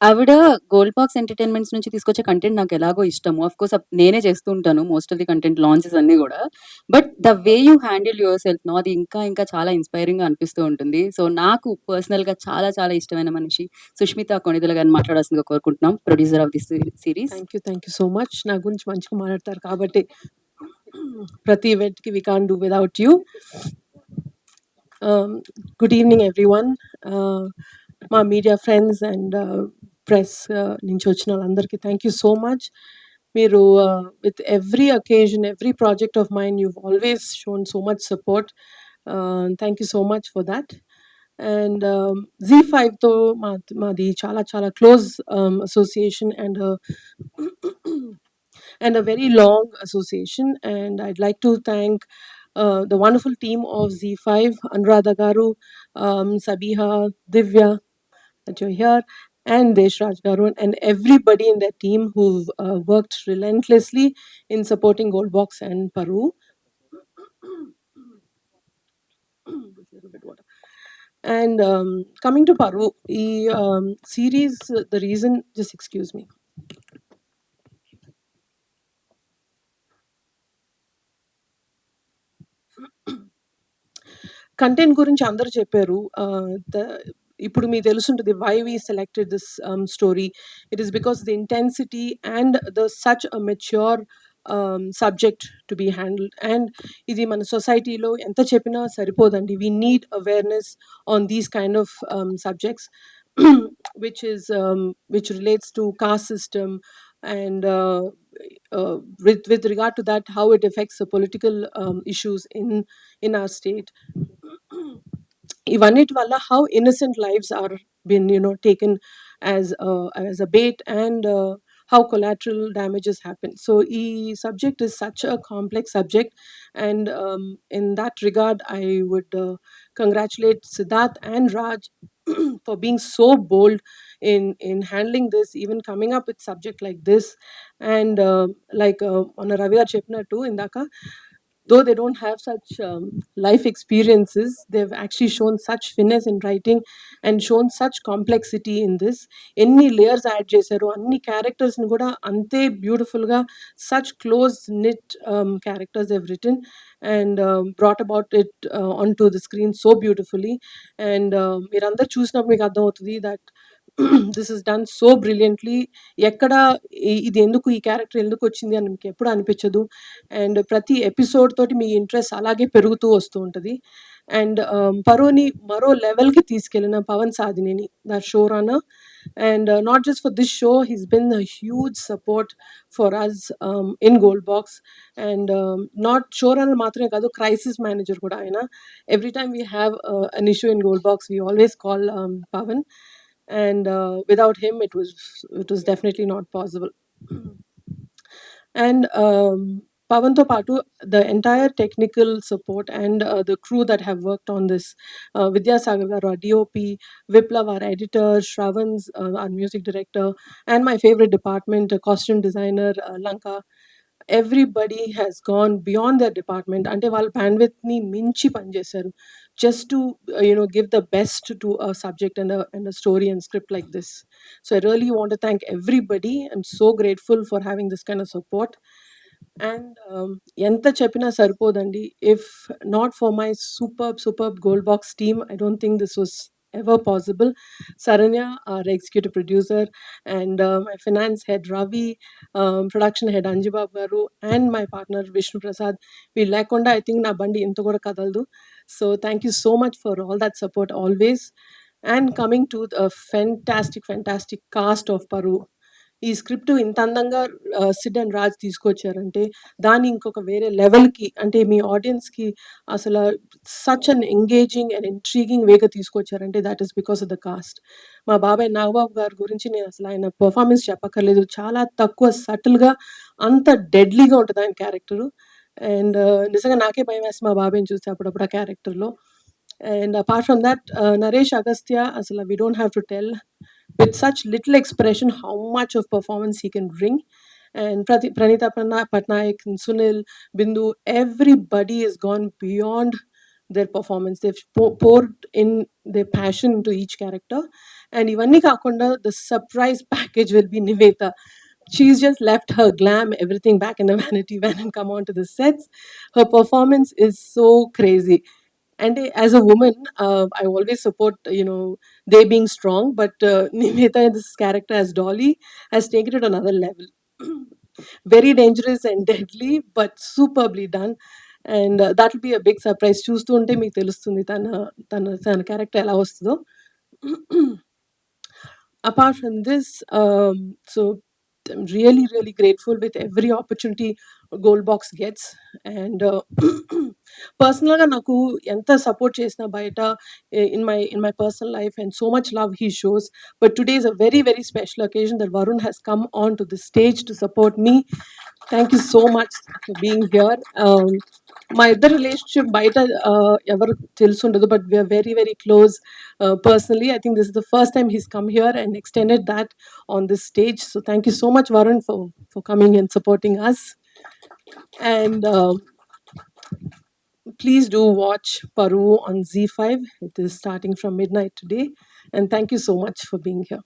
ఆవిడ gold box entertainments నుంచి తీసుకొచ్చే కంటెంట్ నాకెలాగో ఇష్టము. ఆఫ్‌కోర్స్ నేనే చేస్తూ ఉంటాను most of the content launches అన్నీ గూడా. But the way you handle your self అది ఇంకా ఇంకా చాలా ఇన్‌స్పైరింగ్‌గా అనిపిస్తూ ఉంటుంది. సో, నాకు పర్సనల్‌గా చాలా చాలా ఇష్టమైన మనిషి సుష్మిత కొణిదెల గారిని మాట్లాడాల్సిందిగా కోరుకుంటున్నాం. Producer of this series. Thank you so much. నా గురించి మంచిగా మాట్లాడతారు కాబట్టి ప్రతి ఈవెంట్‌కి we can't do without you. Good evening everyone. మా మీడియా ఫ్రెండ్స్ అండ్ ప్రెస్ నుంచి వచ్చిన వాళ్ళందరికీ థ్యాంక్ యూ సో మచ్. మీరు with every occasion, every project of mind you've always shown so much support. Thank you so much for that. And Z5తో మాది చాలా చాలా close association and and a very long association. And I'd like to thank the wonderful team of Z5, Anuradha Garu, Sabiha, Divya, that you're here, and Deshraj Garu, and everybody in that team who've worked relentlessly in supporting Goldbox and Paru. And coming to Paru, the series, the reason, just excuse me. Content గురించి అందరూ చెప్పారు. ఇప్పుడు మీకు తెలుసుంటది why we selected this story. It is because the intensity and such a mature subject to be handled. And ఇది మన సొసైటీలో ఎంత చెప్పినా సరిపోదండి. We need awareness on these kind of subjects which relates to caste system and with regard to that, how it affects the political issues in our state. ఇవన్నిటి వల్ల how innocent lives are been taken as a bait, and how collateral damages happen. So e subject is such a complex subject, and in that regard I would congratulate Siddharth and Raj for being so bold in handling this, even coming up with subject like this. And like on Ravi garu cheppinattu indaka, though they don't have such life experiences, they've actually shown such finesse in writing and shown such complexity in this. Any layers add చేశారు, అన్ని characters ని కూడా అంతే beautiful గా such close knit characters they've written, and brought about it onto the screen so beautifully. And మీరందరూ చూసినప్పుడు మీకు అర్థమవుతుంది that this is done so brilliantly. ఎక్కడ ఇది ఎందుకు ఈ క్యారెక్టర్ ఎందుకు వచ్చింది అని మీకు ఎప్పుడు అనిపించదు. అండ్ ప్రతి ఎపిసోడ్ తోటి మీ ఇంట్రెస్ట్ అలాగే పెరుగుతూ వస్తూ ఉంటుంది. అండ్ పరోని మరో లెవెల్కి తీసుకెళ్ళిన Pavan Sadhineni, the show runner. And not just for this show, he's been a huge support for us in Gold Box. And not show runner మాత్రమే కాదు, క్రైసిస్ మేనేజర్ కూడా ఆయన. Every time we have an issue in Gold Box, we always call Pavan. And without him it was definitely not possible. And Pavanto Patu, the entire technical support, and the crew that have worked on this, Vidya Sagar, our DOP, Viplav, our editor, Shravans, our music director, and my favorite department, costume designer, Lanka. Everybody has gone beyond their department. Ante వాళ్ళ bandwidth ని మించి పనిచేశారు just to give the best to a subject and a story and script like this. So I really want to thank everybody. I'm so grateful for having this kind of support. And ఎంత చెప్పినా సరిపోదండి. If not for my superb Gold Box team, I don't think this was ever possible. Saranya, our executive producer, and my finance head Ravi, production head Anjibab Garu, and my partner Vishnu Prasad. వీళ్ళు లేకుండా I think నా బండి ఇంత కూడా కదలదు. So thank you so much for all that support always. And coming to the fantastic cast of Paru. ఈ script ఇంత అందంగా సిడ్ అండ్ రాజ్ తీసుకొచ్చారంటే దాన్ని ఇంకొక వేరే లెవెల్కి, అంటే మీ ఆడియన్స్కి అసలు such an engaging and intriguing వేగా తీసుకొచ్చారంటే that is because of the cast. మా బాబాయ్ నాగబాబు గారి గురించి నేను అసలు ఆయన పర్ఫార్మెన్స్ చెప్పక్కర్లేదు. చాలా తక్కువ సటిల్గా అంత డెడ్లీగా ఉంటుంది ఆయన క్యారెక్టరు. అండ్ నిజంగా నాకే భయం వేసి మా బాబాయ్ని చూస్తే అప్పుడప్పుడు ఆ క్యారెక్టర్లో. And apart from that, Naresh Agastya, asala, we don't have to tell with such little expression how much of performance he can bring. And Pranita Patnaik and Sunil, Bindu, everybody has gone beyond their performance. They've poured in their passion into each character. And ivanni kaakunda the surprise package will be Nivetha. She's just left her glam, everything back in the vanity van and come onto the sets. Her performance is so crazy. And as a woman, I always support, they being strong, but Nivetha in this character as Dolly has taken it another level. Very dangerous and deadly, but superbly done. And that will be a big surprise. చూస్తూ ఉంటే మీకు తెలుస్తుంది తన character ఎలా వస్తుందో. Apart from this, so I'm really, really grateful with every opportunity Gold Box gets. And personally, naku enta support chesina bayata in my personal life, and so much love he shows. But today is a very, very special occasion that Varun has come on to the stage to support me. Thank you so much for being here. మా ఇద్దరి relationship బయట ఎవరు తెలుసుండదు, but we are very very close personally. I think this is the first time he's come here and extended that on this stage. So thank you so much Varun for coming and supporting us. And please do watch Paru on Z5. It is starting from midnight today. And thank you so much for being here.